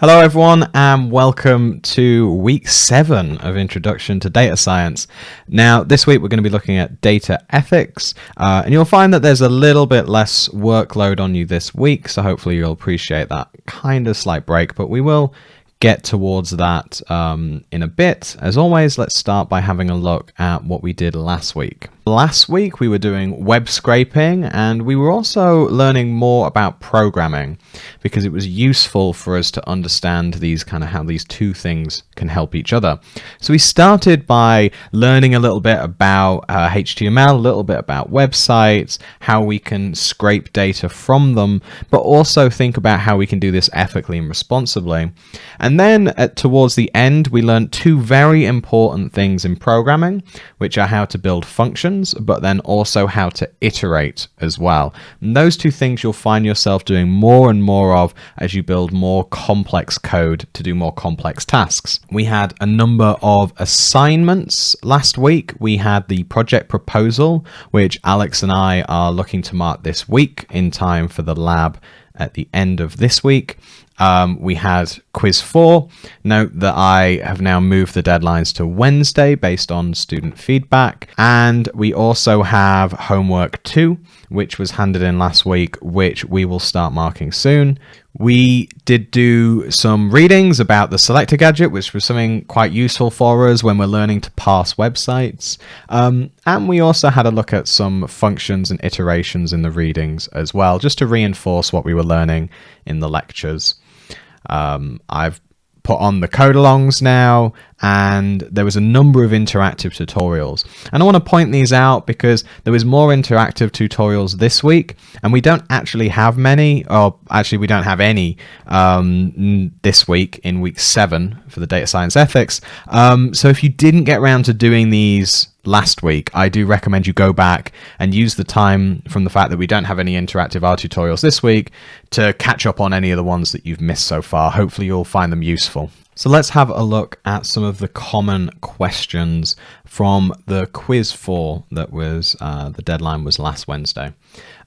Hello everyone and welcome to week 7 of Introduction to Data Science. Now this week we're going to be looking at data ethics and you'll find that there's a little bit less workload on you this week, so hopefully you'll appreciate that kind of slight break, but we will get towards that in a bit. As always, let's start by having a look at what we did last week. Last week we were doing web scraping and we were also learning more about programming because it was useful for us to understand how these two things can help each other. So we started by learning a little bit about HTML, a little bit about websites, how we can scrape data from them, but also think about how we can do this ethically and responsibly. And then towards the end, we learned two very important things in programming, which are how to build functions, but then also how to iterate as well. And those two things you'll find yourself doing more and more of as you build more complex code to do more complex tasks. We had a number of assignments last week. We had the project proposal, which Alex and I are looking to mark this week in time for the lab at the end of this week. We had quiz 4. Note that I have now moved the deadlines to Wednesday based on student feedback. And we also have homework 2, which was handed in last week, which we will start marking soon. We did do some readings about the selector gadget, which was something quite useful for us when we're learning to parse websites. And we also had a look at some functions and iterations in the readings as well, just to reinforce what we were learning in the lectures. I've put on the code-alongs now, and there was a number of interactive tutorials. And I want to point these out because there was more interactive tutorials this week, and we don't actually have many, or actually we don't have any this week in week 7 for the data science ethics. So if you didn't get around to doing these last week, I do recommend you go back and use the time from the fact that we don't have any interactive R tutorials this week to catch up on any of the ones that you've missed so far. Hopefully you'll find them useful. So let's have a look at some of the common questions from the quiz 4 that was the deadline was last Wednesday.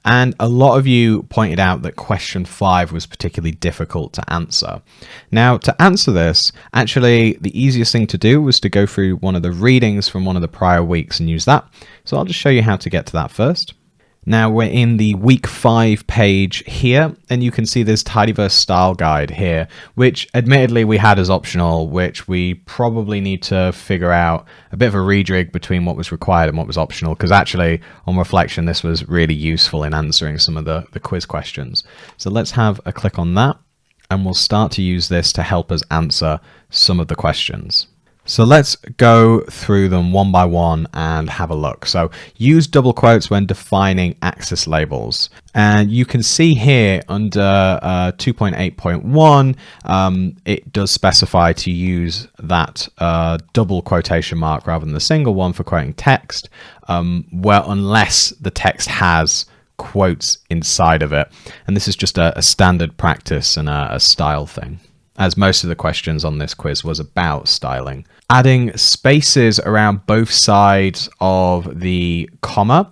And a lot of you pointed out that question 5 was particularly difficult to answer. Now, to answer this, actually, the easiest thing to do was to go through one of the readings from one of the prior weeks and use that. So I'll just show you how to get to that first. Now we're in the week 5 page here, and you can see this tidyverse style guide here, which admittedly we had as optional, which we probably need to figure out a bit of a rejig between what was required and what was optional, because actually on reflection this was really useful in answering some of the quiz questions. So let's have a click on that, and we'll start to use this to help us answer some of the questions. So let's go through them one by one and have a look. So use double quotes when defining axis labels. And you can see here under 2.8.1, it does specify to use that double quotation mark rather than the single one for quoting text, unless the text has quotes inside of it. And this is just a standard practice and a style thing, as most of the questions on this quiz was about styling. Adding spaces around both sides of the comma.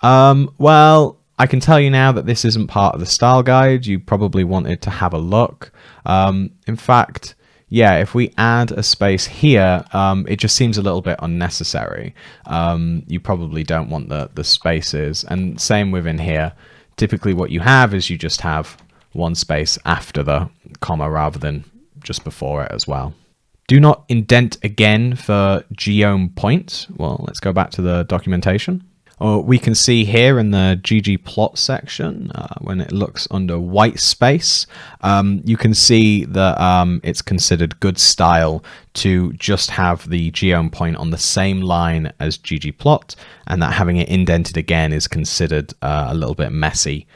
Well, I can tell you now that this isn't part of the style guide. You probably wanted to have a look. In fact, yeah, if we add a space here, it just seems a little bit unnecessary. You probably don't want the spaces. And same within here. Typically what you have is you just have one space after the comma rather than just before it as well. Do not indent again for geom point. Well, let's go back to the documentation. We can see here in the ggplot section, when it looks under white space, you can see that it's considered good style to just have the geom point on the same line as ggplot, and that having it indented again is considered a little bit messy.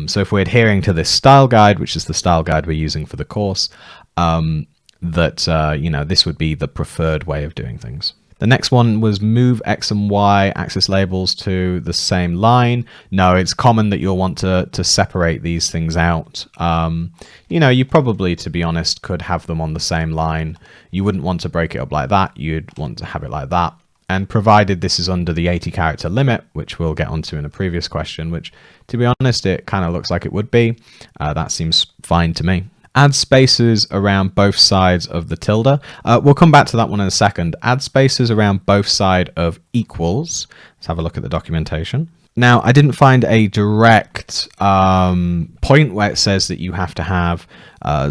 So if we're adhering to this style guide, which is the style guide we're using for the course, this would be the preferred way of doing things. The next one was move X and Y axis labels to the same line. No, it's common that you'll want to separate these things out. You probably, to be honest, could have them on the same line. You wouldn't want to break it up like that. You'd want to have it like that. And provided this is under the 80 character limit, which we'll get onto in a previous question, which, to be honest, it kind of looks like it would be. That seems fine to me. Add spaces around both sides of the tilde. We'll come back to that one in a second. Add spaces around both sides of equals. Let's have a look at the documentation. Now, I didn't find a direct point where it says that you have to have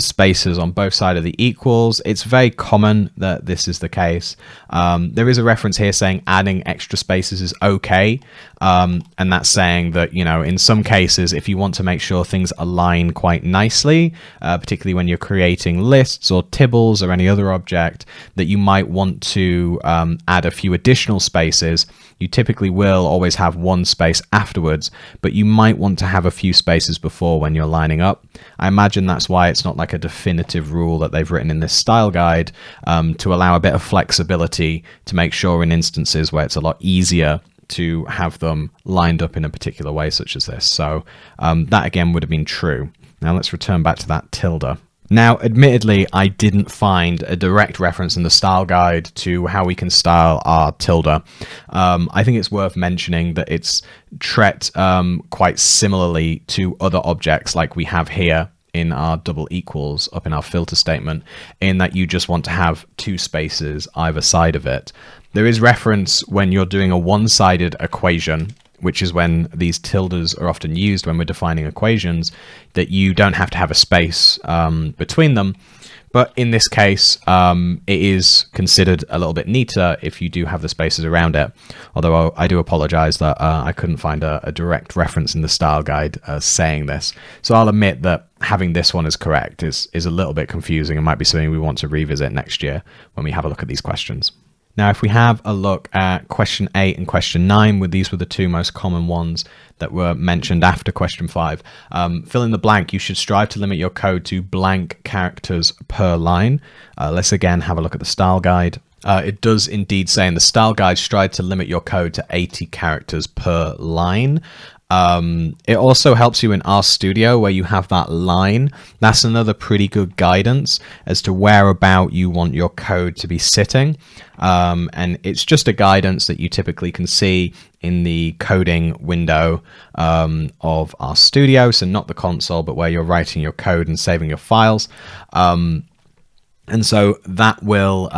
spaces on both sides of the equals. It's very common that this is the case. There is a reference here saying adding extra spaces is okay. And that's saying that, you know, in some cases, if you want to make sure things align quite nicely, particularly when you're creating lists or tables or any other object, that you might want to add a few additional spaces. You typically will always have one space afterwards, but you might want to have a few spaces before when you're lining up. I imagine that's why it's not like a definitive rule that they've written in this style guide, to allow a bit of flexibility to make sure in instances where it's a lot easier to have them lined up in a particular way, such as this. So that again would have been true. Now let's return back to that tilde. Now, admittedly, I didn't find a direct reference in the style guide to how we can style our tilde. I think it's worth mentioning that it's treated quite similarly to other objects like we have here in our double equals up in our filter statement, in that you just want to have two spaces either side of it. There is reference when you're doing a one-sided equation, which is when these tildes are often used when we're defining equations, that you don't have to have a space between them. But in this case, it is considered a little bit neater if you do have the spaces around it. Although I do apologize that I couldn't find a direct reference in the style guide saying this. So I'll admit that having this one as correct is a little bit confusing and might be something we want to revisit next year when we have a look at these questions. Now, if we have a look at question 8 and question 9, these were the two most common ones that were mentioned after question 5. Fill in the blank. You should strive to limit your code to blank characters per line. Let's again have a look at the style guide. It does indeed say in the style guide, strive to limit your code to 80 characters per line. It also helps you in RStudio where you have that line. That's another pretty good guidance as to whereabout you want your code to be sitting. And it's just a guidance that you typically can see in the coding window of RStudio. So not the console, but where you're writing your code and saving your files. And so that will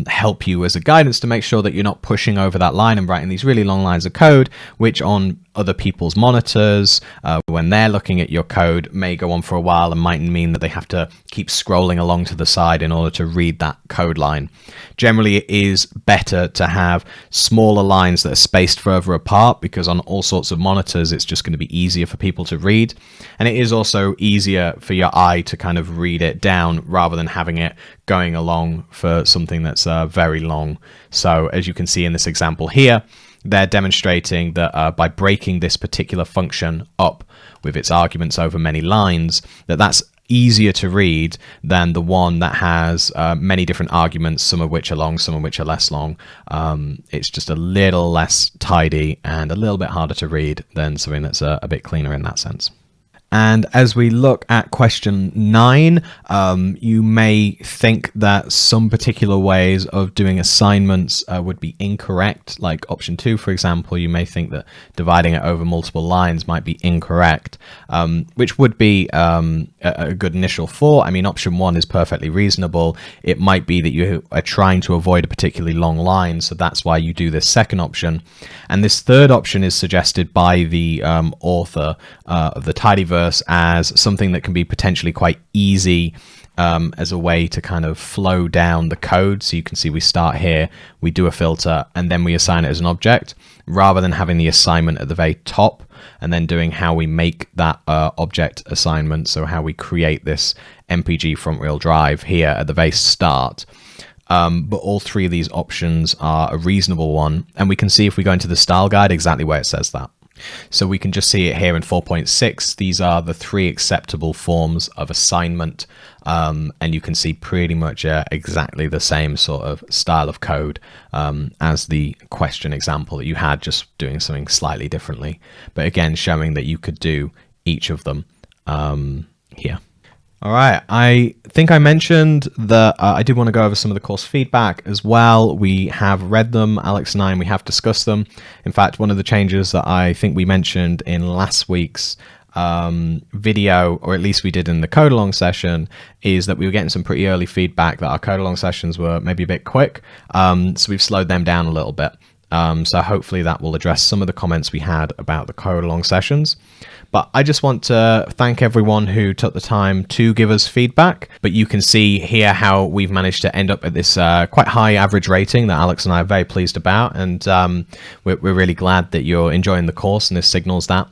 help you as a guidance to make sure that you're not pushing over that line and writing these really long lines of code, which on other people's monitors, when they're looking at your code, may go on for a while and might mean that they have to keep scrolling along to the side in order to read that code line. Generally, it is better to have smaller lines that are spaced further apart, because on all sorts of monitors, it's just going to be easier for people to read. And it is also easier for your eye to kind of read it down rather than having it going along for something that's very long. So as you can see in this example here, they're demonstrating that by breaking this particular function up with its arguments over many lines, that's easier to read than the one that has many different arguments, some of which are long, some of which are less long. It's just a little less tidy and a little bit harder to read than something that's a bit cleaner in that sense. And as we look at question 9, you may think that some particular ways of doing assignments would be incorrect. Like option 2, for example, you may think that dividing it over multiple lines might be incorrect, which would be a good initial thought. I mean, option 1 is perfectly reasonable. It might be that you are trying to avoid a particularly long line, so that's why you do this second option. And this third option is suggested by the author of the tidyverse as something that can be potentially quite easy as a way to kind of flow down the code. So you can see we start here, we do a filter, and then we assign it as an object, rather than having the assignment at the very top and then doing how we make that object assignment. So how we create this MPG front wheel drive here at the very start. But all three of these options are a reasonable one. And we can see if we go into the style guide exactly where it says that. So we can just see it here in 4.6. These are the 3 acceptable forms of assignment. And you can see pretty much exactly the same sort of style of code as the question example that you had, just doing something slightly differently. But again, showing that you could do each of them here. All right, I think I mentioned that I did want to go over some of the course feedback as well. We have read them, Alex and I, and we have discussed them. In fact, one of the changes that I think we mentioned in last week's video, or at least we did in the code along session, is that we were getting some pretty early feedback that our code along sessions were maybe a bit quick. So we've slowed them down a little bit. So hopefully that will address some of the comments we had about the code along sessions. But I just want to thank everyone who took the time to give us feedback. But you can see here how we've managed to end up at this quite high average rating that Alex and I are very pleased about. And we're really glad that you're enjoying the course, and this signals that.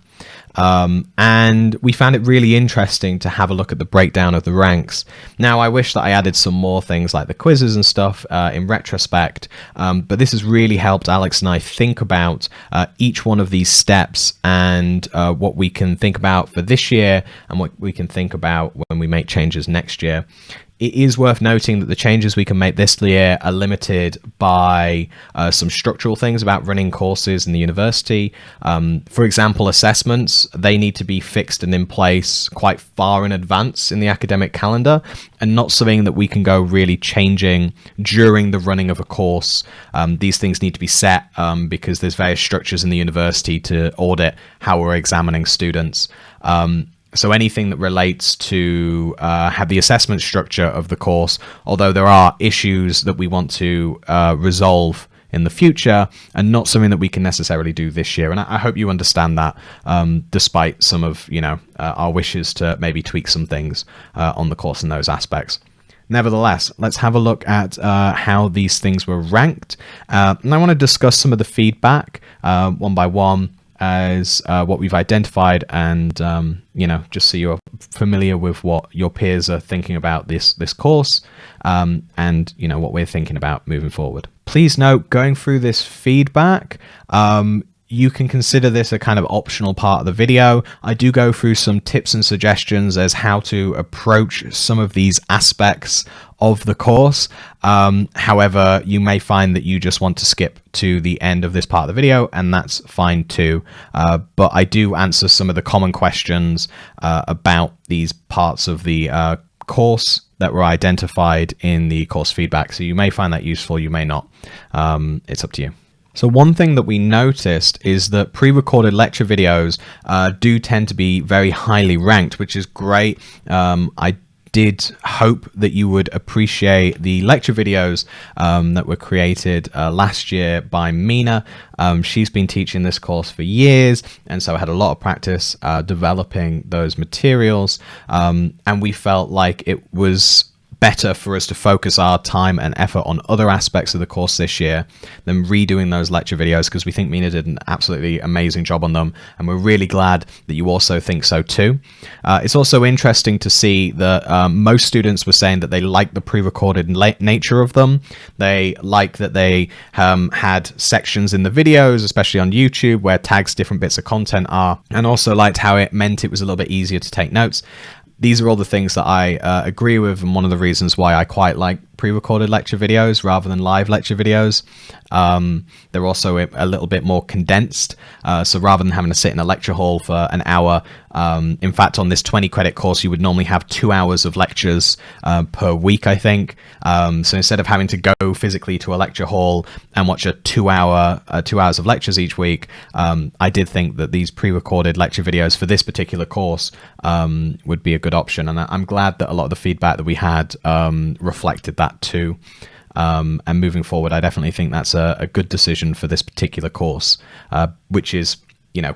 And we found it really interesting to have a look at the breakdown of the ranks. Now, I wish that I added some more things like the quizzes and stuff in retrospect, but this has really helped Alex and I think about each one of these steps and what we can think about for this year and what we can think about when we make changes next year. It is worth noting that the changes we can make this year are limited by some structural things about running courses in the university. For example, assessments, they need to be fixed and in place quite far in advance in the academic calendar, and not something that we can go really changing during the running of a course. These things need to be set because there's various structures in the university to audit how we're examining students. So anything that relates to have the assessment structure of the course, although there are issues that we want to resolve in the future, and not something that we can necessarily do this year. And I hope you understand that, despite some of our wishes to maybe tweak some things on the course in those aspects. Nevertheless, let's have a look at how these things were ranked. And I want to discuss some of the feedback one by one, as what we've identified, and just so you're familiar with what your peers are thinking about this course, and what we're thinking about moving forward. Please note, going through this feedback, you can consider this a kind of optional part of the video. I do go through some tips and suggestions as how to approach some of these aspects of the course. However, you may find that you just want to skip to the end of this part of the video, and that's fine too. But I do answer some of the common questions about these parts of the course that were identified in the course feedback. So you may find that useful, you may not. It's up to you. So one thing that we noticed is that pre-recorded lecture videos do tend to be very highly ranked, which is great. I did hope that you would appreciate the lecture videos that were created last year by Mina. She's been teaching this course for years, and so I had a lot of practice developing those materials, and we felt like it was better for us to focus our time and effort on other aspects of the course this year than redoing those lecture videos, because we think Mina did an absolutely amazing job on them, and we're really glad that you also think so too. It's also interesting to see that most students were saying that they like the pre-recorded nature of them. They like that they had sections in the videos, especially on YouTube, where tags different bits of content are, and also liked how it meant it was a little bit easier to take notes. These are all the things that I agree with, and one of the reasons why I quite like pre-recorded lecture videos rather than live lecture videos. They're also a little bit more condensed, so rather than having to sit in a lecture hall for an hour, in fact on this 20 credit course you would normally have 2 hours of lectures per week, I think. So instead of having to go physically to a lecture hall and watch a 2 hours of lectures each week, I did think that these pre-recorded lecture videos for this particular course would be a good option, and I'm glad that a lot of the feedback that we had reflected that too. And moving forward, I definitely think that's a good decision for this particular course, which is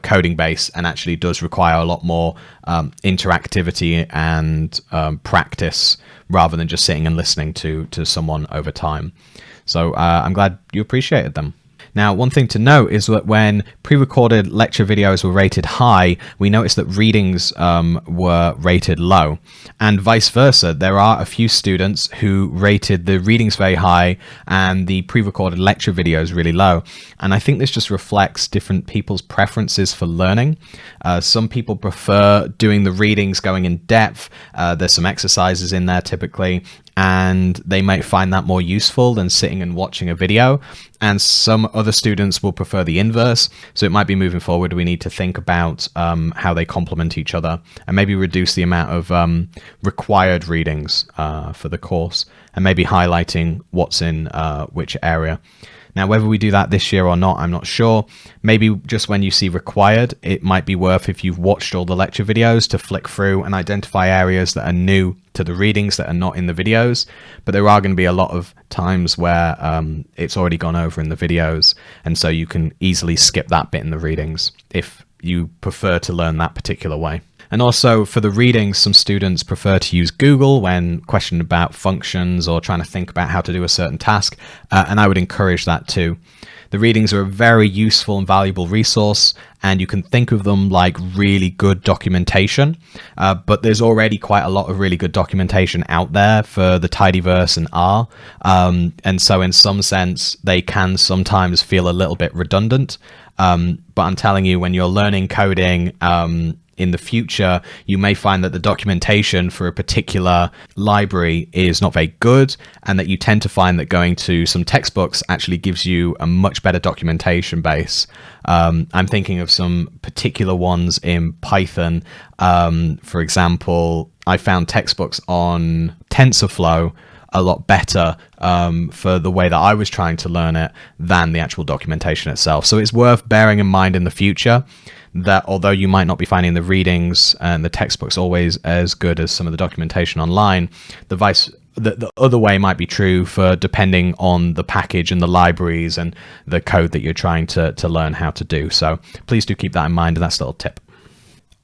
coding based and actually does require a lot more interactivity and practice rather than just sitting and listening to someone over time. So I'm glad you appreciated them. Now, one thing to note is that when pre-recorded lecture videos were rated high, we noticed that readings were rated low, and vice versa. There are a few students who rated the readings very high and the pre-recorded lecture videos really low. And I think this just reflects different people's preferences for learning. Some people prefer doing the readings, going in depth. There's some exercises in there typically, and they might find that more useful than sitting and watching a video. And some other students will prefer the inverse. So it might be moving forward, we need to think about how they complement each other and maybe reduce the amount of required readings for the course, and maybe highlighting what's in which area. Now, whether we do that this year or not, I'm not sure. Maybe just when you see required, it might be worth, if you've watched all the lecture videos, to flick through and identify areas that are new to the readings that are not in the videos. But there are going to be a lot of times where it's already gone over in the videos, and so you can easily skip that bit in the readings if you prefer to learn that particular way. And also for the readings, some students prefer to use Google when questioned about functions or trying to think about how to do a certain task, and I would encourage that too. The readings are a very useful and valuable resource, and you can think of them like really good documentation, but there's already quite a lot of really good documentation out there for the tidyverse and R, and so in some sense they can sometimes feel a little bit redundant, but I'm telling you, when you're learning coding in the future, you may find that the documentation for a particular library is not very good, and that you tend to find that going to some textbooks actually gives you a much better documentation base. I'm thinking of some particular ones in Python. For example, I found textbooks on TensorFlow a lot better for the way that I was trying to learn it than the actual documentation itself. So it's worth bearing in mind in the future that although you might not be finding the readings and the textbooks always as good as some of the documentation online, the other way might be true for depending on the package and the libraries and the code that you're trying to learn how to do. So please do keep that in mind, and that's a little tip.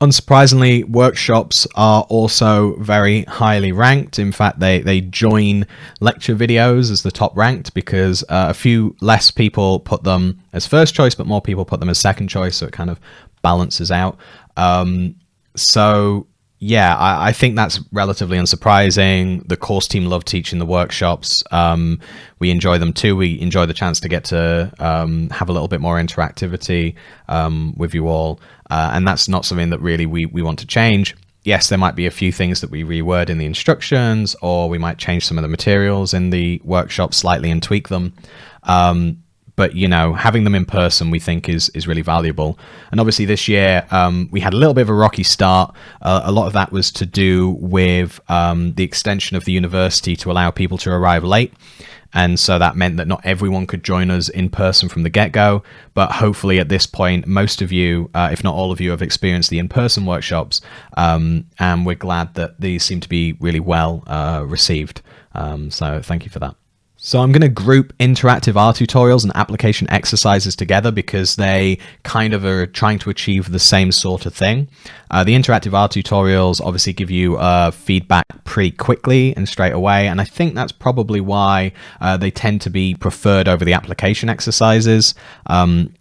Unsurprisingly, workshops are also very highly ranked. In fact, they join lecture videos as the top ranked because a few less people put them as first choice, but more people put them as second choice, so it kind of balances out. So yeah, I think that's relatively unsurprising. The course team love teaching the workshops. We enjoy them too. We enjoy the chance to get to have a little bit more interactivity with you all. And that's not something that really we want to change. Yes, there might be a few things that we reword in the instructions, or we might change some of the materials in the workshop slightly and tweak them. But, you know, having them in person, we think is really valuable. And obviously this year, we had a little bit of a rocky start. A lot of that was to do with the extension of the university to allow people to arrive late. And so that meant that not everyone could join us in person from the get-go. But hopefully at this point, most of you, if not all of you, have experienced the in-person workshops. And we're glad that these seem to be really well received. So thank you for that. So I'm going to group interactive R tutorials and application exercises together because they kind of are trying to achieve the same sort of thing. The interactive R tutorials obviously give you feedback pretty quickly and straight away, and I think that's probably why they tend to be preferred over the application exercises.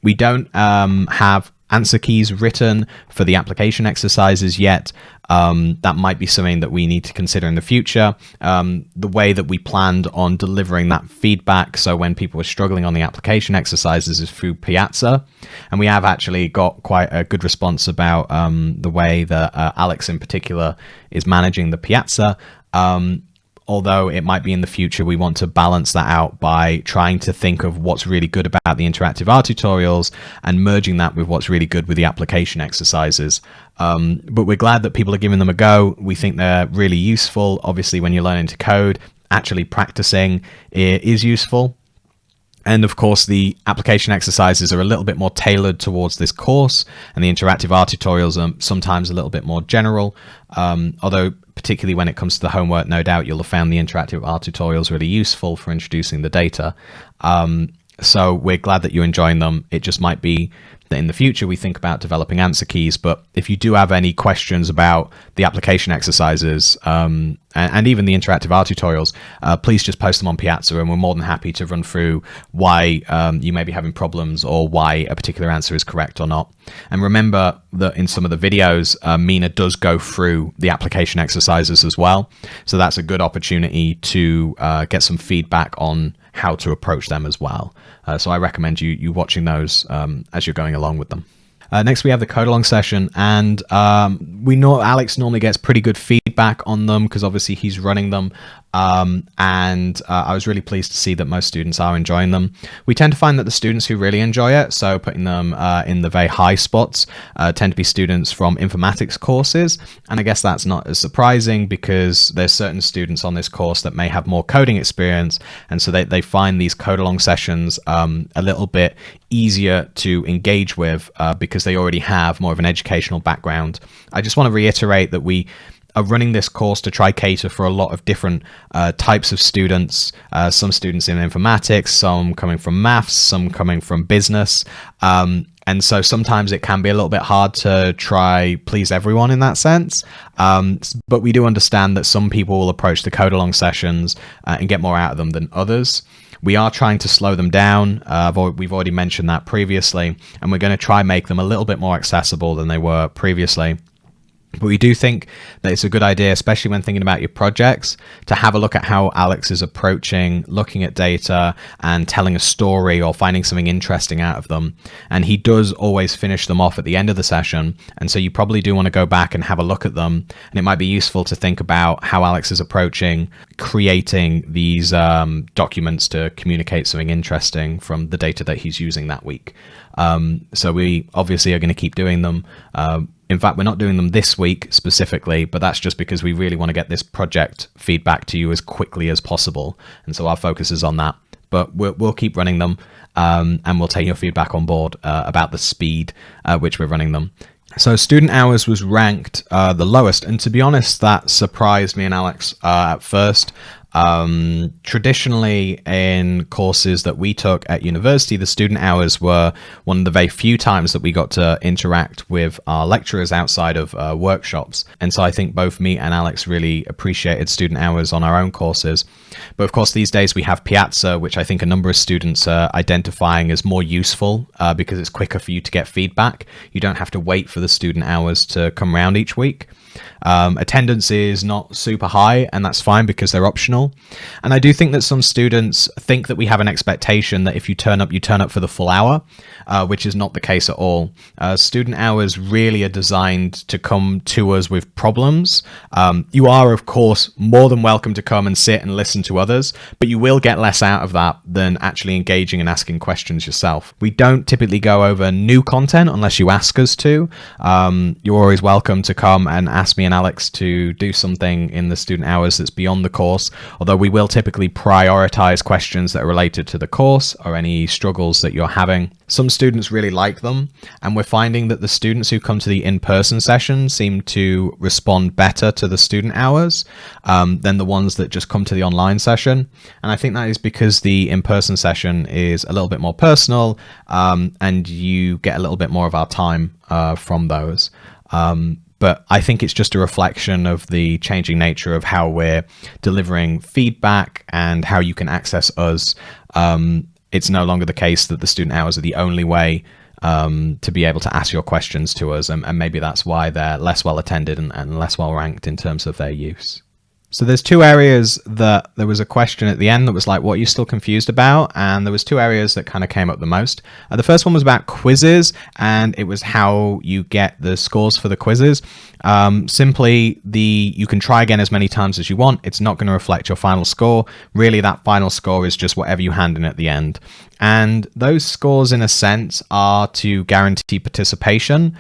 We don't have answer keys written for the application exercises yet. That might be something that we need to consider in the future. The way that we planned on delivering that feedback, so when people were struggling on the application exercises, is through Piazza, and we have actually got quite a good response about the way that Alex in particular is managing the Piazza. Although it might be in the future, we want to balance that out by trying to think of what's really good about the interactive R tutorials and merging that with what's really good with the application exercises. But we're glad that people are giving them a go. We think they're really useful. Obviously, when you're learning to code, actually practicing is useful. And of course, the application exercises are a little bit more tailored towards this course, and the interactive R tutorials are sometimes a little bit more general. Although, particularly when it comes to the homework, no doubt you'll have found the interactive R tutorials really useful for introducing the data. So we're glad that you're enjoying them. It just might be that in the future we think about developing answer keys, but if you do have any questions about the application exercises and even the interactive R tutorials, please just post them on Piazza, and we're more than happy to run through why you may be having problems or why a particular answer is correct or not. And remember that in some of the videos, Mina does go through the application exercises as well, so that's a good opportunity to get some feedback on how to approach them as well. So I recommend you watching those as you're going along with them. Next, we have the code along session, and we know Alex normally gets pretty good feedback feedback on them because obviously he's running them. And I was really pleased to see that most students are enjoying them. We tend to find that the students who really enjoy it, so putting them in the very high spots, tend to be students from informatics courses. And I guess that's not as surprising because there's certain students on this course that may have more coding experience, and so they find these code along sessions a little bit easier to engage with because they already have more of an educational background. I just want to reiterate that we are running this course to try cater for a lot of different types of students, some students in informatics, some coming from maths, some coming from business. And so sometimes it can be a little bit hard to try please everyone in that sense. But we do understand that some people will approach the code along sessions and get more out of them than others. We are trying to slow them down. We've already mentioned that previously, and we're going to try make them a little bit more accessible than they were previously. But we do think that it's a good idea, especially when thinking about your projects, to have a look at how Alex is approaching looking at data and telling a story or finding something interesting out of them. And he does always finish them off at the end of the session. And so you probably do want to go back and have a look at them. And it might be useful to think about how Alex is approaching creating these documents to communicate something interesting from the data that he's using that week. So we obviously are going to keep doing them. In fact, we're not doing them this week specifically, but that's just because we really want to get this project feedback to you as quickly as possible. And so our focus is on that. But we'll keep running them, and we'll take your feedback on board about the speed at which we're running them. So student hours was ranked the lowest. And to be honest, that surprised me and Alex at first. Traditionally in courses that we took at university, the student hours were one of the very few times that we got to interact with our lecturers outside of workshops. And so I think both me and Alex really appreciated student hours on our own courses. But of course, these days we have Piazza, which I think a number of students are identifying as more useful because it's quicker for you to get feedback. You don't have to wait for the student hours to come around each week. Attendance is not super high, and that's fine because they're optional. And I do think that some students think that we have an expectation that if you turn up for the full hour, which is not the case at all. Student hours really are designed to come to us with problems. You are, of course, more than welcome to come and sit and listen to others, but you will get less out of that than actually engaging and asking questions yourself. We don't typically go over new content unless you ask us to. You're always welcome to come and ask me and Alex to do something in the student hours that's beyond the course, although we will typically prioritize questions that are related to the course or any struggles that you're having. Some students really like them, and we're finding that the students who come to the in-person session seem to respond better to the student hours than the ones that just come to the online session. And I think that is because the in-person session is a little bit more personal, and you get a little bit more of our time from those. But I think it's just a reflection of the changing nature of how we're delivering feedback and how you can access us. It's no longer the case that the student hours are the only way to be able to ask your questions to us. And maybe that's why they're less well attended and less well ranked in terms of their use. So there's two areas that there was a question at the end that was like, what are you still confused about? And there was two areas that kind of came up the most. The first one was about quizzes, and it was how you get the scores for the quizzes. Simply, you can try again as many times as you want. It's not going to reflect your final score. Really, that final score is just whatever you hand in at the end. And those scores, in a sense, are to guarantee participation.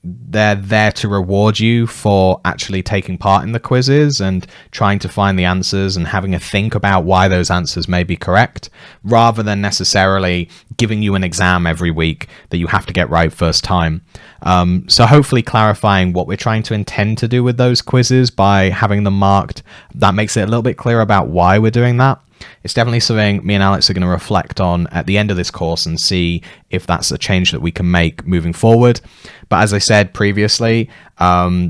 They're there to reward you for actually taking part in the quizzes and trying to find the answers and having a think about why those answers may be correct, rather than necessarily giving you an exam every week that you have to get right first time. So hopefully clarifying what we're trying to intend to do with those quizzes by having them marked, that makes it a little bit clearer about why we're doing that. It's definitely something me and Alex are going to reflect on at the end of this course and see if that's a change that we can make moving forward. But as I said previously,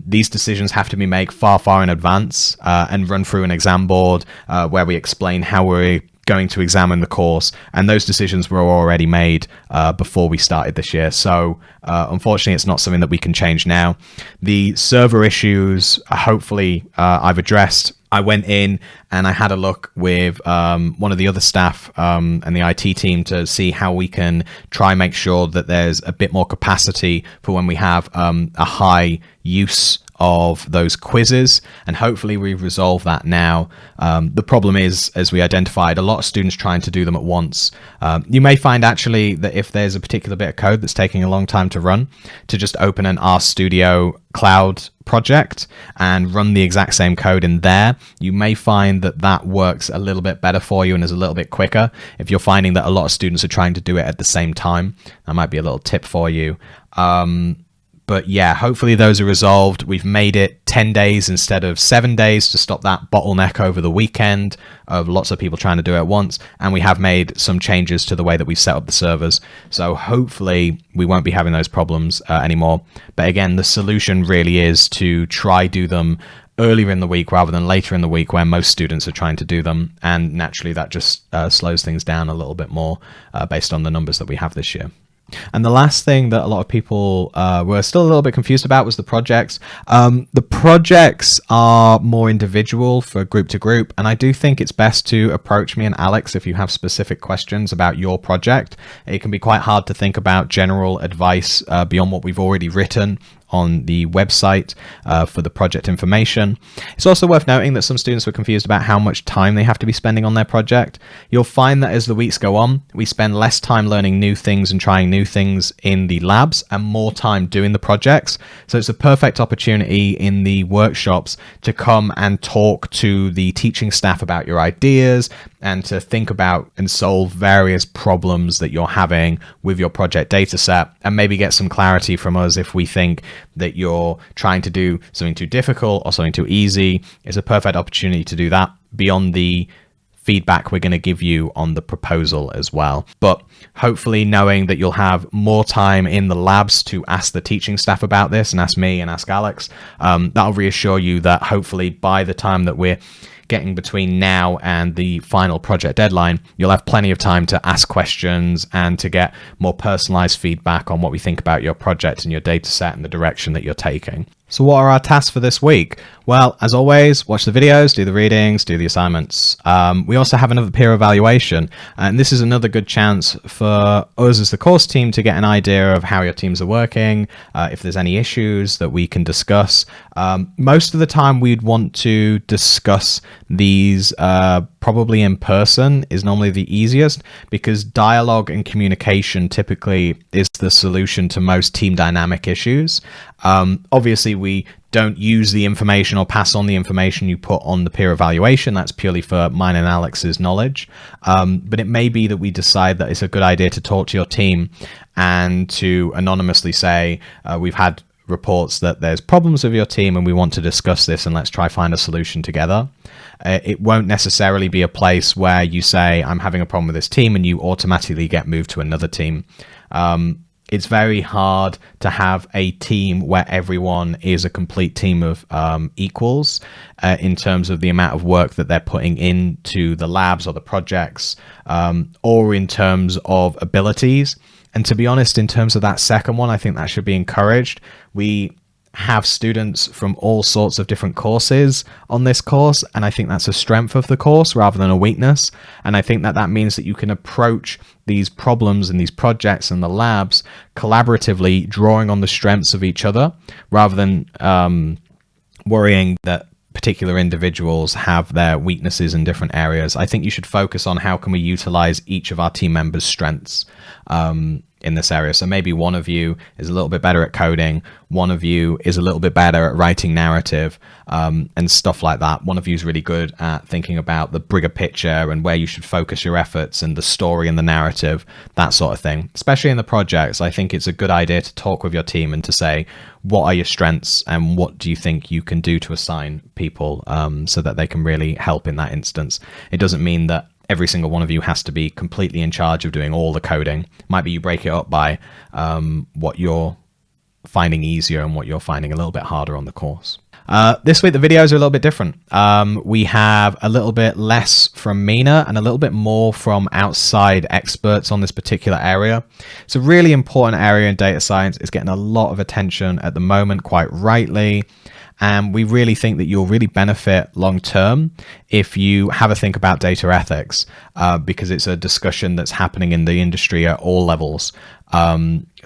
these decisions have to be made far in advance and run through an exam board where we explain how we're going to examine the course, and those decisions were already made before we started this year. So unfortunately, it's not something that we can change now. The server issues, hopefully I've addressed. I went in and I had a look with one of the other staff and the IT team to see how we can try and make sure that there's a bit more capacity for when we have a high use of those quizzes, and hopefully we've resolved that now. The problem is, as we identified, a lot of students trying to do them at once. You may find actually that if there's a particular bit of code that's taking a long time to run, to just open an RStudio cloud project and run the exact same code in there, you may find that that works a little bit better for you and is a little bit quicker. If you're finding that a lot of students are trying to do it at the same time, that might be a little tip for you. But yeah, hopefully those are resolved. We've made it 10 days instead of 7 days to stop that bottleneck over the weekend of lots of people trying to do it at once. And we have made some changes to the way that we set up the servers. So hopefully we won't be having those problems anymore. But again, the solution really is to try do them earlier in the week rather than later in the week where most students are trying to do them. And naturally that just slows things down a little bit more based on the numbers that we have this year. And the last thing that a lot of people were still a little bit confused about was the projects. The projects are more individual for group to group, and I do think it's best to approach me and Alex if you have specific questions about your project. It can be quite hard to think about general advice beyond what we've already written on the website for the project information. It's also worth noting that some students were confused about how much time they have to be spending on their project. You'll find that as the weeks go on, we spend less time learning new things and trying new things in the labs and more time doing the projects. So it's a perfect opportunity in the workshops to come and talk to the teaching staff about your ideas and to think about and solve various problems that you're having with your project data set, and maybe get some clarity from us if we think that you're trying to do something too difficult or something too easy. It's a perfect opportunity to do that beyond the feedback we're going to give you on the proposal as well. But hopefully knowing that you'll have more time in the labs to ask the teaching staff about this and ask me and ask Alex, that'll reassure you that hopefully by the time that we're getting between now and the final project deadline, you'll have plenty of time to ask questions and to get more personalized feedback on what we think about your project and your data set and the direction that you're taking. So what are our tasks for this week? Well, as always, watch the videos, do the readings, do the assignments. We also have another peer evaluation, and this is another good chance for us as the course team to get an idea of how your teams are working, if there's any issues that we can discuss. Most of the time we'd want to discuss these probably in person is normally the easiest, because dialogue and communication typically is the solution to most team dynamic issues. Obviously, we don't use the information or pass on the information you put on the peer evaluation. That's purely for mine and Alex's knowledge. But it may be that we decide that it's a good idea to talk to your team and to anonymously say, we've had reports that there's problems with your team and we want to discuss this and let's try find a solution together. It won't necessarily be a place where you say, I'm having a problem with this team, and you automatically get moved to another team. It's very hard to have a team where everyone is a complete team of equals in terms of the amount of work that they're putting into the labs or the projects, or in terms of abilities. And to be honest, in terms of that second one, I think that should be encouraged. We have students from all sorts of different courses on this course, and I think that's a strength of the course rather than a weakness. And I think that that means that you can approach these problems and these projects and the labs collaboratively, drawing on the strengths of each other rather than worrying that particular individuals have their weaknesses in different areas. I think you should focus on how can we utilize each of our team members' strengths in this area. So maybe one of you is a little bit better at coding, one of you is a little bit better at writing narrative, and stuff like that. One of you is really good at thinking about the bigger picture and where you should focus your efforts and the story and the narrative, that sort of thing. Especially in the projects, I think it's a good idea to talk with your team and to say, what are your strengths and what do you think you can do to assign people so that they can really help in that instance. It doesn't mean that every single one of you has to be completely in charge of doing all the coding. Might be you break it up by what you're finding easier and what you're finding a little bit harder on the course. This week, the videos are a little bit different. We have a little bit less from Mina and a little bit more from outside experts on this particular area. It's a really important area in data science. It's getting a lot of attention at the moment, quite rightly. And we really think that you'll really benefit long term if you have a think about data ethics, because it's a discussion that's happening in the industry at all levels.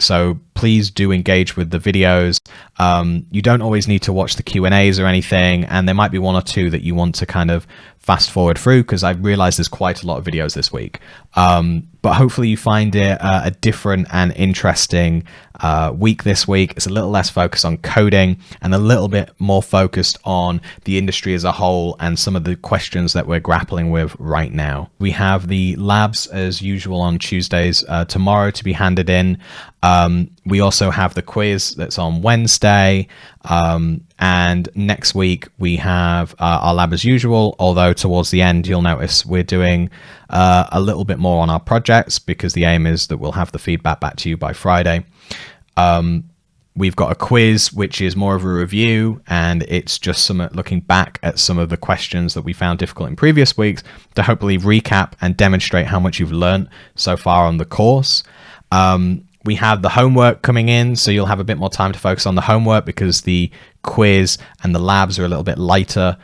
So please do engage with the videos. You don't always need to watch the Q&As or anything, and there might be one or two that you want to kind of fast forward through, because I realized there's quite a lot of videos this week. But hopefully you find it a different and interesting week this week. It's a little less focused on coding and a little bit more focused on the industry as a whole and some of the questions that we're grappling with right now. We have the labs as usual on Tuesdays tomorrow to be handed in. We also have the quiz that's on Wednesday. And next week we have our lab as usual, although towards the end you'll notice we're doing a little bit more on our projects, because the aim is that we'll have the feedback back to you by Friday. We've got a quiz which is more of a review, and it's just some looking back at some of the questions that we found difficult in previous weeks to hopefully recap and demonstrate how much you've learned so far on the course. We have the homework coming in, so you'll have a bit more time to focus on the homework, because the quiz and the labs are a little bit lighter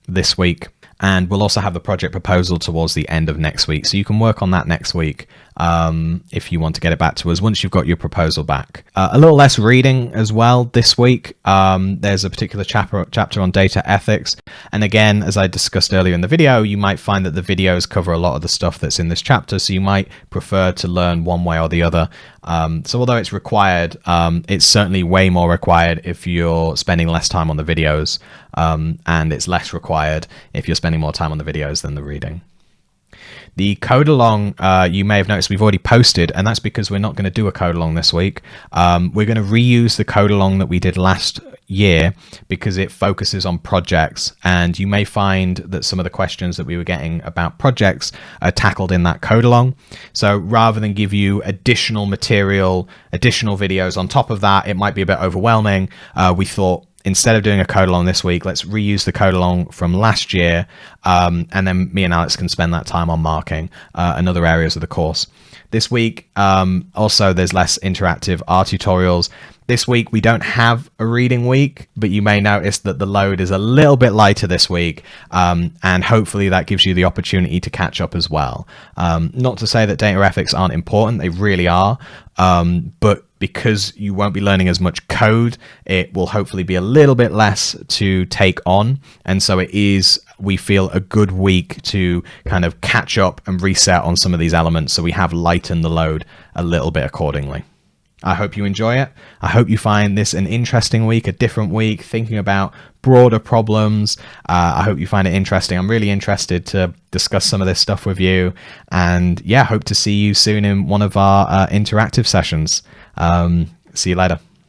this week. And we'll also have the project proposal towards the end of next week, so you can work on that next week if you want to get it back to us once you've got your proposal back. A little less reading as well this week. There's a particular chapter on data ethics, and again, as I discussed earlier in the video, you might find that the videos cover a lot of the stuff that's in this chapter, so you might prefer to learn one way or the other. So although it's required, it's certainly way more required if you're spending less time on the videos, and it's less required if you're spending more time on the videos than the reading. The code along, you may have noticed we've already posted, and that's because we're not going to do a code along this week. We're going to reuse the code along that we did last year because it focuses on projects, and you may find that some of the questions that we were getting about projects are tackled in that code along. So rather than give you additional material, additional videos on top of that, it might be a bit overwhelming. We thought, instead of doing a code along this week, let's reuse the code along from last year, and then me and Alex can spend that time on marking and other areas of the course. This week, also, there's less interactive R tutorials. This week, we don't have a reading week, but you may notice that the load is a little bit lighter this week, and hopefully that gives you the opportunity to catch up as well. Not to say that data ethics aren't important, they really are, but because you won't be learning as much code, it will hopefully be a little bit less to take on. And so it is, we feel, a good week to kind of catch up and reset on some of these elements, so we have lightened the load a little bit accordingly. I hope you enjoy it. I hope you find this an interesting week, a different week, thinking about broader problems. I hope you find it interesting. I'm really interested to discuss some of this stuff with you. And yeah, hope to see you soon in one of our interactive sessions. See you later.